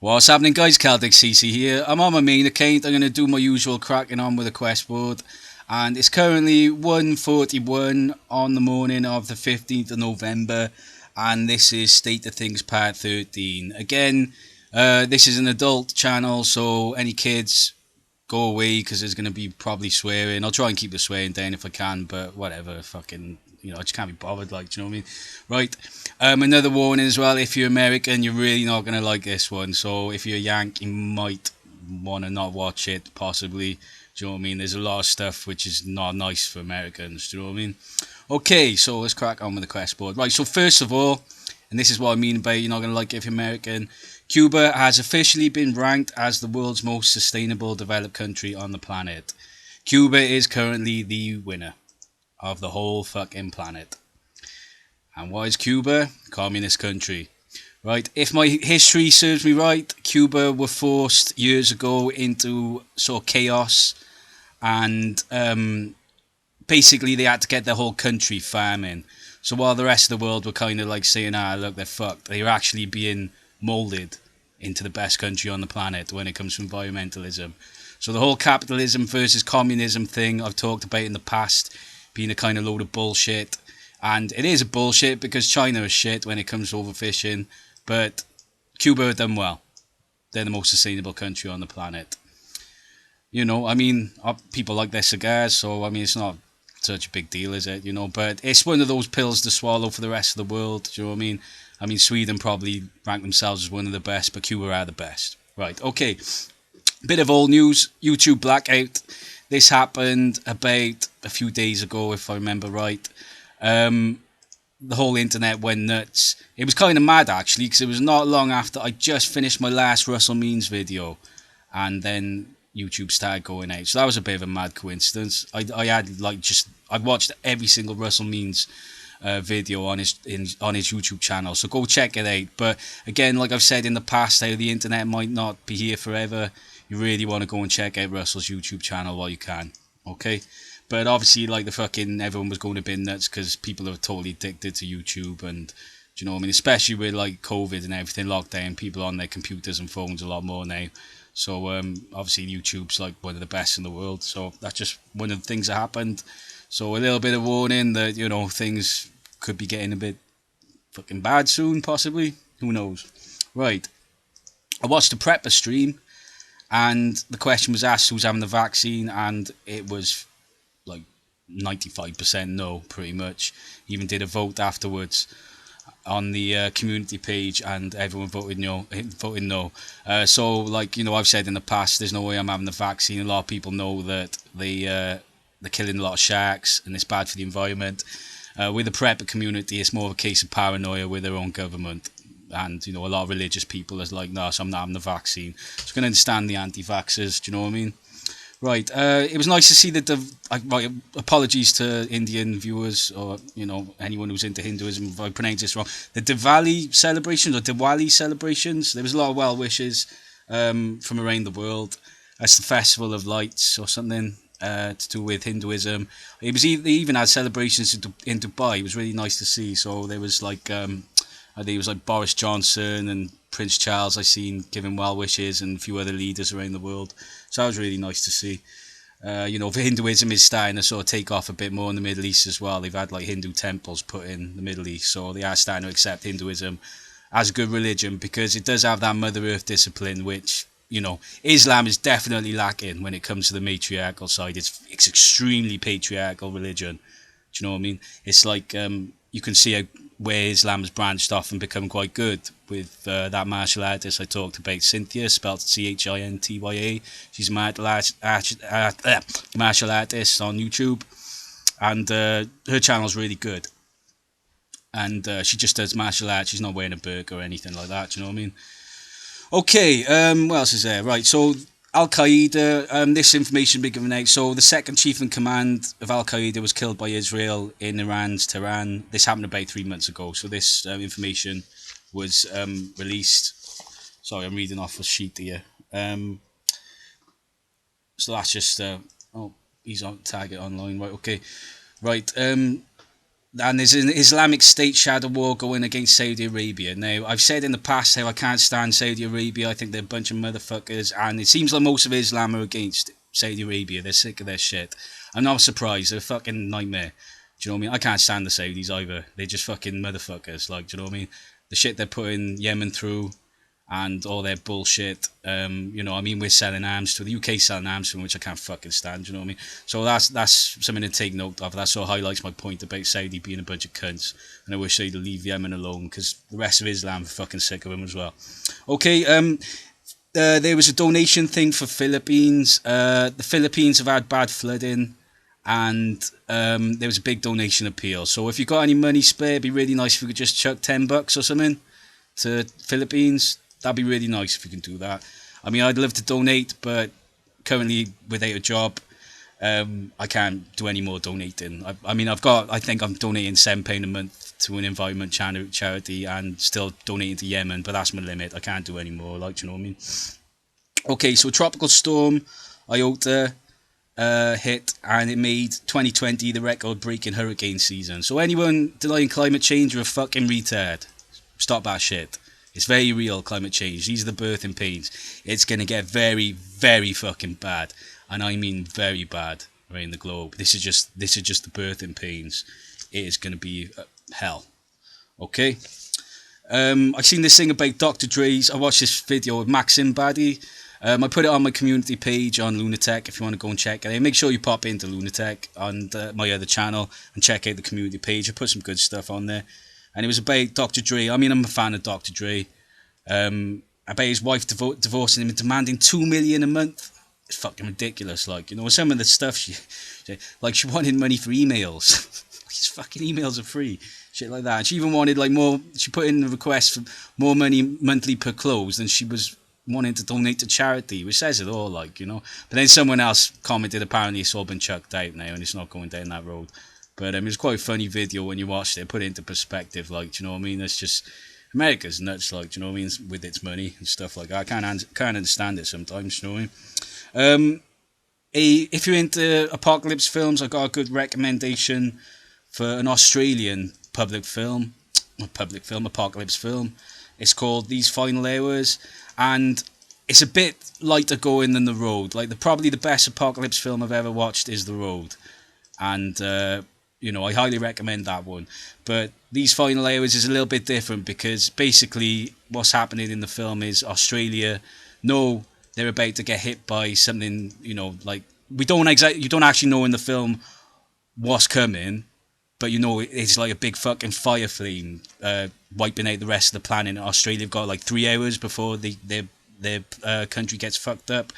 What's happening, guys? Celtic CC here. I'm on my main account. I'm going to do my usual cracking on with a quest board. And it's currently 1:41 on the morning of the 15th of November. And this is State of Things Part 13. Again, this is an adult channel, so any kids, go away because there's going to be probably swearing. I'll try and keep the swearing down if I can, but whatever, fucking, I just can't be bothered, like, do you know what I mean? Right, another warning as well, if you're American, you're really not going to like this one, so if you're a Yank, you might want to not watch it, possibly, do you know what I mean? There's a lot of stuff which is not nice for Americans, do you know what I mean? Okay, so let's crack on with the quest board. Right, so first of all, and this is what I mean by you're not going to like it if you're American, Cuba has officially been ranked as the world's most sustainable developed country on the planet. Cuba is currently the winner of the whole fucking planet. And what is Cuba? Communist country. Right, if my history serves me right, Cuba were forced years ago into sort of chaos and basically they had to get their whole country farming. So while the rest of the world were kind of like saying, look, they're fucked, they were actually being moulded into the best country on the planet when it comes to environmentalism. So the whole capitalism versus communism thing I've talked about in the past being a kind of load of bullshit. And it is a bullshit because China is shit when it comes to overfishing. But Cuba have done well. They're the most sustainable country on the planet. People like their cigars, so it's not such a big deal, is it? But it's one of those pills to swallow for the rest of the world. Do you know what I mean? Sweden probably rank themselves as one of the best, but Cuba are the best. Right, okay. Bit of old news. YouTube blackout. This happened about a few days ago, if I remember right. The whole internet went nuts. It was kind of mad, actually, because it was not long after I just finished my last Russell Means video. And then YouTube started going out. So that was a bit of a mad coincidence. I'd watched every single Russell Means video on his YouTube channel, so go check it out. But again, like I've said in the past, how the internet might not be here forever. You really want to go and check out Russell's YouTube channel while you can, okay? But obviously, like everyone was going a bit nuts because people are totally addicted to YouTube, and do you know what I mean? Especially with like COVID and everything, lockdown, people on their computers and phones a lot more now. So obviously YouTube's like one of the best in the world. So that's just one of the things that happened. So a little bit of warning that things could be getting a bit fucking bad soon, possibly. Who knows? Right. I watched a prepper stream, and the question was asked who's having the vaccine, and it was like 95% no, pretty much. Even did a vote afterwards on the community page, and everyone voted no. So I've said in the past, there's no way I'm having the vaccine. A lot of people know that they're killing a lot of sharks and it's bad for the environment. With the prepper community, it's more of a case of paranoia with their own government, and a lot of religious people is like, no, so I'm not having the vaccine. So I can understand the anti-vaxxers, do you know what I mean? Right, it was nice to see that apologies to Indian viewers or, anyone who's into Hinduism if I pronounce this wrong. The Diwali celebrations, there was a lot of well wishes from around the world. That's the Festival of Lights or something to do with Hinduism. They even had celebrations in Dubai. It was really nice to see. So there was I think it was like Boris Johnson and Prince Charles I seen giving well wishes, and a few other leaders around the world. So that was really nice to see. Hinduism is starting to sort of take off a bit more in the Middle East as well. They've had like Hindu temples put in the Middle East, so they are starting to accept Hinduism as a good religion because it does have that Mother Earth discipline, which Islam is definitely lacking when it comes to the matriarchal side. It's extremely patriarchal religion. Do you know what I mean? It's like you can see where Islam's branched off and become quite good with that martial artist I talked about, Cynthia, spelled Chintya. She's a martial artist on YouTube, and her channel's really good. And she just does martial arts. She's not wearing a burqa or anything like that. Do you know what I mean? Okay, what else is there? Right, so Al Qaeda, this information been given out. So the second chief in command of Al Qaeda was killed by Israel in Iran's Tehran. This happened about 3 months ago. So this information was released. Sorry, I'm reading off a sheet here. So that's just. Oh, he's on target online. Right. Okay. Right. and there's an Islamic State shadow war going against Saudi Arabia. Now, I've said in the past how I can't stand Saudi Arabia. I think they're a bunch of motherfuckers, and it seems like most of Islam are against Saudi Arabia. They're sick of their shit. I'm not surprised. They're a fucking nightmare. Do you know what I mean? I can't stand the Saudis either. They're just fucking motherfuckers. Like, do you know what I mean? The shit they're putting Yemen through, and all their bullshit. We're selling arms to the UK, selling arms to them, which I can't fucking stand. You know what I mean? So that's something to take note of. That sort of highlights my point about Saudi being a bunch of cunts, and I wish they'd leave Yemen alone because the rest of Islam are fucking sick of them as well. Okay, there was a donation thing for Philippines. The Philippines have had bad flooding, and there was a big donation appeal. So if you got any money spare, it'd be really nice if you could just chuck $10 or something to Philippines. That'd be really nice if you can do that. I mean, I'd love to donate, but currently without a job, I can't do any more donating. I think I'm donating £7 a month to an environment charity and still donating to Yemen, but that's my limit. I can't do any more, like, you know what I mean? Okay, so Tropical Storm Iota hit, and it made 2020 the record-breaking hurricane season. So anyone denying climate change, you're a fucking retard. Stop that shit. It's very real, climate change. These are the birthing pains. It's going to get very, very fucking bad. And I mean very bad around the globe. This is just the birthing pains. It is going to be hell. Okay? I've seen this thing about Dr. Dre's. I watched this video with Maxim Baddy. I put it on my community page on Lunatic if you want to go and check it out. Make sure you pop into Lunatic on my other channel and check out the community page. I put some good stuff on there. And it was about Dr. Dre. I mean, I'm a fan of Dr. Dre. About his wife divorcing him and demanding $2 million a month. It's fucking ridiculous. Like, you know, some of the stuff she wanted money for emails. His fucking emails are free. Shit like that. And she even wanted more. She put in a request for more money monthly per close than she was wanting to donate to charity, which says it all, like, you know. But then someone else commented apparently it's all been chucked out now and it's not going down that road. But it was quite a funny video when you watched it. Put it into perspective, like, do you know what I mean? It's just America's nuts, like, do you know what I mean? With its money and stuff like that. I can't understand it sometimes, you know what I mean? If you're into apocalypse films, I got a good recommendation for an Australian apocalypse film. It's called These Final Hours, and it's a bit lighter going than The Road. Like, probably the best apocalypse film I've ever watched is The Road, and I highly recommend that one. But These Final Hours is a little bit different because basically what's happening in the film is Australia know they're about to get hit by something, like you don't actually know in the film what's coming, but it's like a big fucking fire flame wiping out the rest of the planet. Australia have got like 3 hours before their country gets fucked up.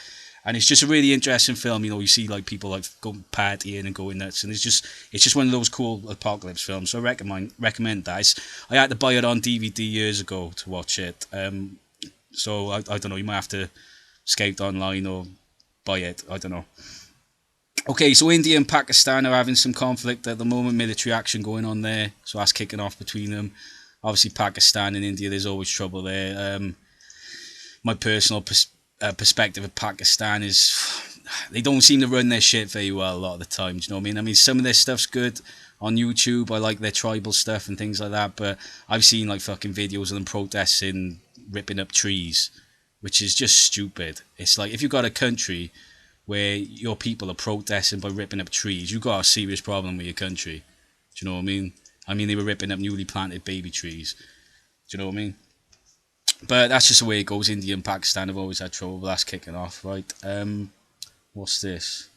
And it's just a really interesting film. You see like people like going partying and going nuts, and it's just one of those cool apocalypse films. So I recommend that. I had to buy it on DVD years ago to watch it. So I don't know. You might have to scout online or buy it. I don't know. Okay, so India and Pakistan are having some conflict at the moment. Military action going on there. So that's kicking off between them. Obviously, Pakistan and India, there's always trouble there. My personal perspective of Pakistan is they don't seem to run their shit very well a lot of the time. Do you know what I mean? I mean, some of their stuff's good on YouTube. I like their tribal stuff and things like that. But I've seen like fucking videos of them protesting, ripping up trees, which is just stupid. It's like if you've got a country where your people are protesting by ripping up trees, you've got a serious problem with your country. Do you know what I mean? I mean, they were ripping up newly planted baby trees. Do you know what I mean? But that's just the way it goes. India and Pakistan have always had trouble. That's kicking off, right? What's this?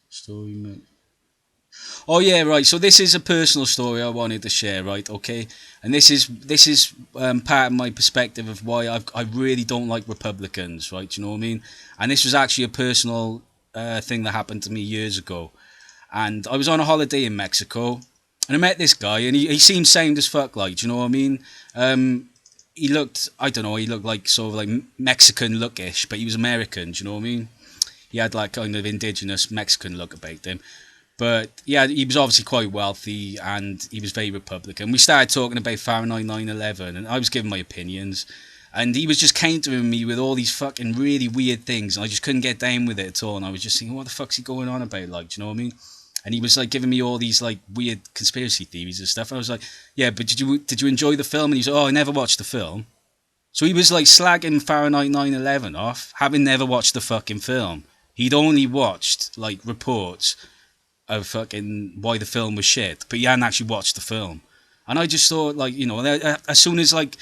Story, mate. Oh yeah, right. So this is a personal story I wanted to share, right? Okay, and this is part of my perspective of why I really don't like Republicans, right? Do you know what I mean? And this was actually a personal thing that happened to me years ago. And I was on a holiday in Mexico, and I met this guy, and he seemed sound as fuck, like, do you know what I mean? He looked like sort of like Mexican lookish, but he was American, do you know what I mean? He had like kind of indigenous Mexican look about him. But yeah, he was obviously quite wealthy and he was very Republican. We started talking about Fahrenheit 9/11 and I was giving my opinions. And he was just countering me with all these fucking really weird things. And I just couldn't get down with it at all. And I was just thinking, what the fuck's he going on about? Like, do you know what I mean? and he was like giving me all these like weird conspiracy theories and stuff. And I was like, yeah, but did you enjoy the film? And he's like, oh, I never watched the film. So he was like slagging Fahrenheit 9/11 off, having never watched the fucking film. He'd only watched like reports of fucking why the film was shit, but he hadn't actually watched the film. And I just thought, like, as soon as like,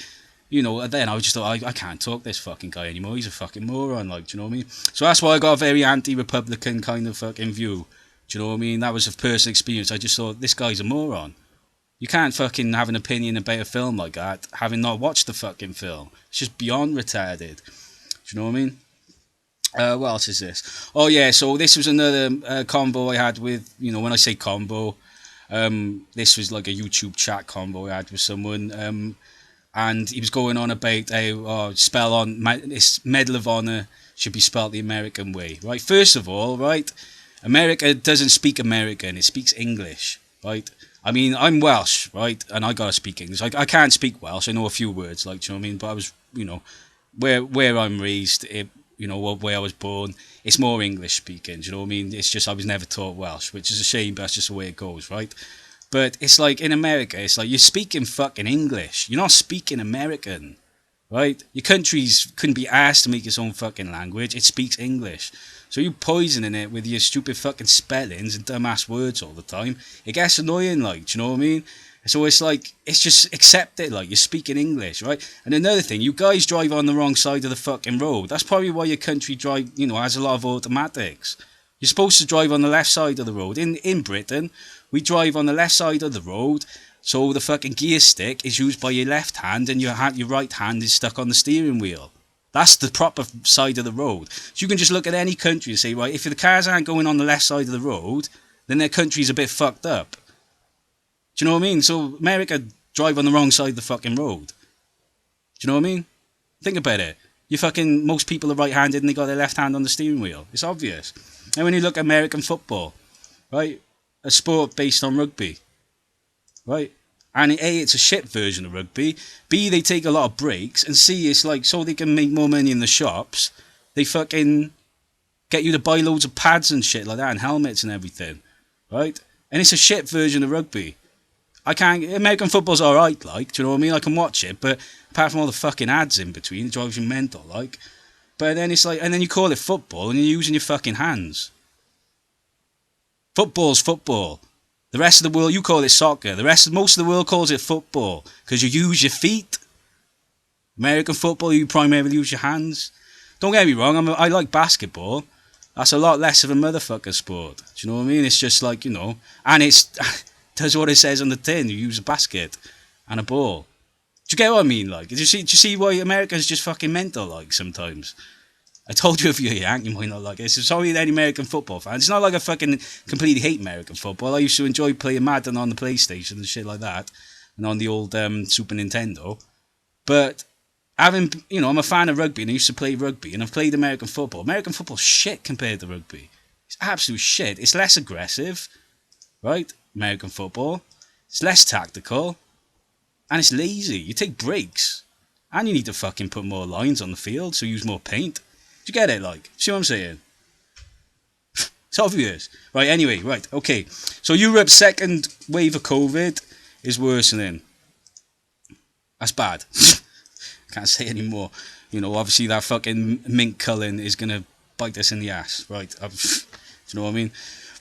then I just thought, I can't talk to this fucking guy anymore. He's a fucking moron, like, do you know what I mean? So that's why I got a very anti-Republican kind of fucking view. Do you know what I mean? That was a personal experience. I just thought, this guy's a moron. You can't fucking have an opinion about a film like that, having not watched the fucking film. It's just beyond retarded. Do you know what I mean? What else is this? Oh yeah, so this was another convo I had with, when I say convo, this was like a YouTube chat convo I had with someone, and he was going on about how this Medal of Honor should be spelled the American way, right? First of all, right, America doesn't speak American, it speaks English, right? I mean, I'm Welsh, right, and I gotta speak English. I can't speak Welsh, I know a few words, like, do you know what I mean? But I was, where I'm raised, where I was born, it's more English speaking, do you know what I mean? It's just I was never taught Welsh, which is a shame, but that's just the way it goes, right? But it's like in America, it's like you're speaking fucking English. You're not speaking American, right? Your countries couldn't be asked to make its own fucking language. It speaks English. So you poisoning it with your stupid fucking spellings and dumbass words all the time. It gets annoying, like, do you know what I mean? So it's like, it's just accept it, like, you're speaking English, right? And another thing, you guys drive on the wrong side of the fucking road. That's probably why your country has a lot of automatics. You're supposed to drive on the left side of the road. In Britain, we drive on the left side of the road, so the fucking gear stick is used by your left hand and your right hand is stuck on the steering wheel. That's the proper side of the road. So you can just look at any country and say, right, if the cars aren't going on the left side of the road, then their country's a bit fucked up. Do you know what I mean? So America drive on the wrong side of the fucking road. Do you know what I mean? Think about it. Most people are right-handed and they got their left hand on the steering wheel. It's obvious. And when you look at American football, right, a sport based on rugby, right? And A, it's a shit version of rugby. B, they take a lot of breaks. And C, it's like, so they can make more money in the shops, they fucking get you to buy loads of pads and shit like that and helmets and everything, right? And it's a shit version of rugby. American football's alright, like, do you know what I mean? I can watch it, but apart from all the fucking ads in between, it drives you mental, like. But then it's like, and then you call it football and you're using your fucking hands. Football's football. The rest of the world, you call it soccer. Most of the world calls it football because you use your feet. American football, you primarily use your hands. Don't get me wrong, I like basketball. That's a lot less of a motherfucker sport. Do you know what I mean? It's just like, and it's does what it says on the tin. You use a basket and a ball. Do you get what I mean? Like, do you see why America's just fucking mental? Like sometimes. I told you if you're a Yank, you might not like it. So sorry to any American football fans. It's not like I fucking completely hate American football. I used to enjoy playing Madden on the PlayStation and shit like that, and on the old Super Nintendo. But I'm a fan of rugby, and I used to play rugby, and I've played American football. American football's shit compared to rugby. It's absolute shit. It's less aggressive, right? American football. It's less tactical, and it's lazy. You take breaks, and you need to fucking put more lines on the field, so use more paint. Do you get it, like? See what I'm saying? It's obvious. Right, anyway, right, okay. So Europe's second wave of COVID is worsening. That's bad. Can't say anymore. Obviously that fucking mink culling is going to bite us in the ass, right? Do you know what I mean?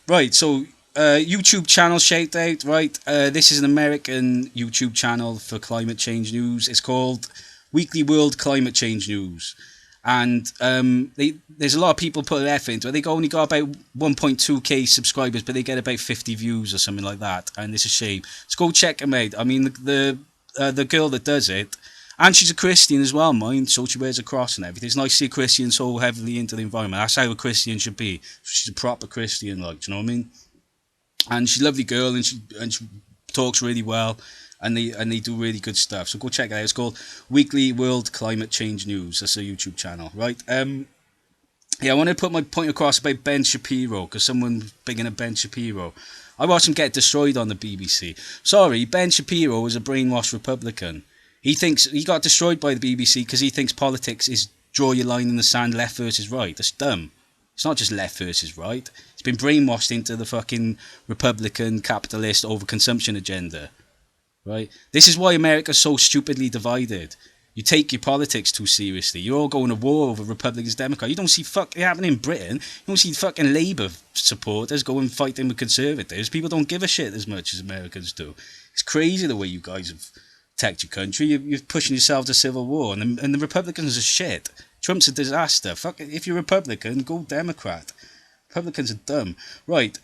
Right, so YouTube channel shout out, right? This is an American YouTube channel for climate change news. It's called Weekly World Climate Change News. And there's a lot of people putting effort into it. They only got about 1.2k subscribers, but they get about 50 views or something like that. And it's a shame. So go check them out. I mean, the girl that does it, and she's a Christian as well, mind. So she wears a cross and everything. It's nice to see a Christian so heavily into the environment. That's how a Christian should be. She's a proper Christian, like, do you know what I mean? And she's a lovely girl, and she talks really well. And they do really good stuff. So go check it out. It's called Weekly World Climate Change News. That's a YouTube channel, right? I want to put my point across about Ben Shapiro, because someone's bigging up Ben Shapiro. I watched him get destroyed on the BBC. Sorry, Ben Shapiro is a brainwashed Republican. He got destroyed by the BBC because he thinks politics is draw your line in the sand, left versus right. That's dumb. It's not just left versus right. It's been brainwashed into the fucking Republican capitalist overconsumption agenda. Right? This is why America's so stupidly divided. You take your politics too seriously. You're all going to war over Republicans, Democrats. You don't see fucking happening in Britain. You don't see fucking Labour supporters going fighting with Conservatives. People don't give a shit as much as Americans do. It's crazy the way you guys have attacked your country. You're pushing yourself to civil war, and the Republicans are shit. Trump's a disaster. Fuck it. If you're Republican, go Democrat. Republicans are dumb. Right.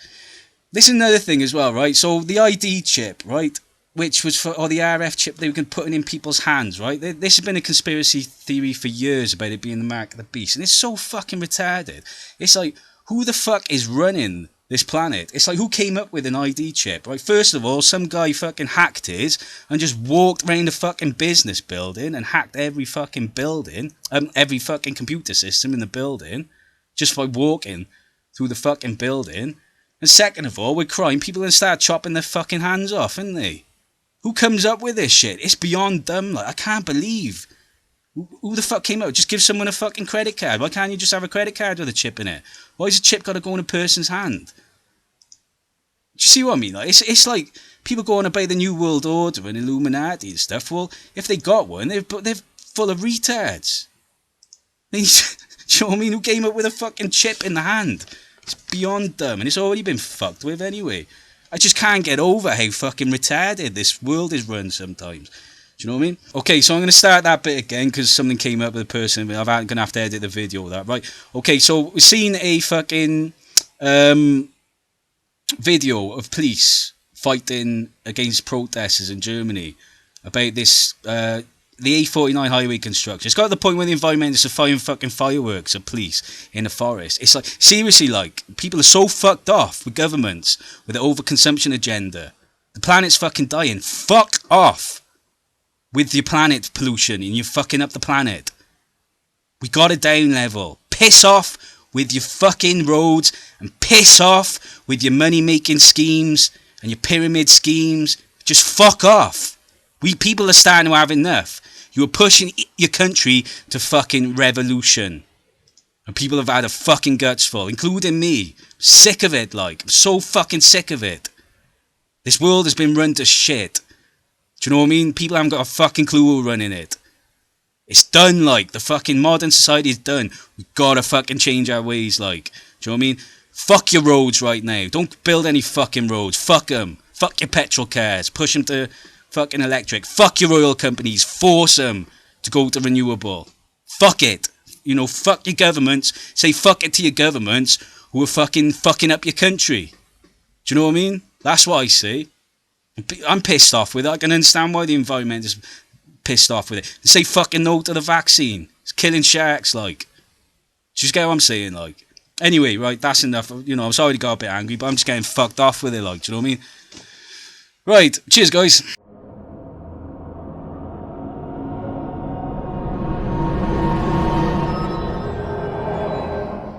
This is another thing as well, right? So the ID chip, right? Which was for, or the RF chip they were putting in people's hands, right? This has been a conspiracy theory for years about it being the mark of the beast, and it's so fucking retarded. It's like, who the fuck is running this planet? It's like, who came up with an ID chip, right? First of all, some guy fucking hacked his and just walked around the fucking business building and hacked every fucking building, every fucking computer system in the building, just by walking through the fucking building. And second of all, with crime, people are going to start chopping their fucking hands off, aren't they? Who comes up with this shit? It's beyond dumb. Like, I can't believe. Who the fuck came up? Just give someone a fucking credit card. Why can't you just have a credit card with a chip in it? Why has a chip got to go in a person's hand? Do you see what I mean? Like, it's like people go on about the New World Order and Illuminati and stuff. Well, if they got one, they're full of retards. Do you know what I mean? Who came up with a fucking chip in the hand? It's beyond dumb, and it's already been fucked with anyway. I just can't get over how fucking retarded this world is run sometimes. Do you know what I mean? Okay, so I'm going to start that bit again because something came up with a person. I'm going to have to edit the video of that, right? Okay, so we've seen a fucking video of police fighting against protesters in Germany about this the A49 highway construction. It's got to the point where the environmentalists are firing fucking fireworks at police in the forest. It's like, seriously, like, people are so fucked off with governments, with the overconsumption agenda. The planet's fucking dying. Fuck off with your planet pollution, and you're fucking up the planet. We got a down level. Piss off with your fucking roads, and piss off with your money-making schemes and your pyramid schemes. Just fuck off. We people are starting to have enough. You are pushing your country to fucking revolution. And people have had a fucking guts full, including me. Sick of it, like. I'm so fucking sick of it. This world has been run to shit. Do you know what I mean? People haven't got a fucking clue who's running it. It's done, like. The fucking modern society is done. We've got to fucking change our ways, like. Do you know what I mean? Fuck your roads right now. Don't build any fucking roads. Fuck them. Fuck your petrol cars. Push them to fucking electric. Fuck your oil companies. Force them to go to renewable. Fuck it. You know, fuck your governments. Say fuck it to your governments who are fucking up your country. Do you know what I mean? That's what I say. I'm pissed off with it. I can understand why the environment is pissed off with it. They say fucking no to the vaccine. It's killing sharks, like. Just get what I'm saying, like. Anyway, right, that's enough. You know, I'm sorry to get a bit angry, but I'm just getting fucked off with it, like. Do you know what I mean? Right, cheers, guys.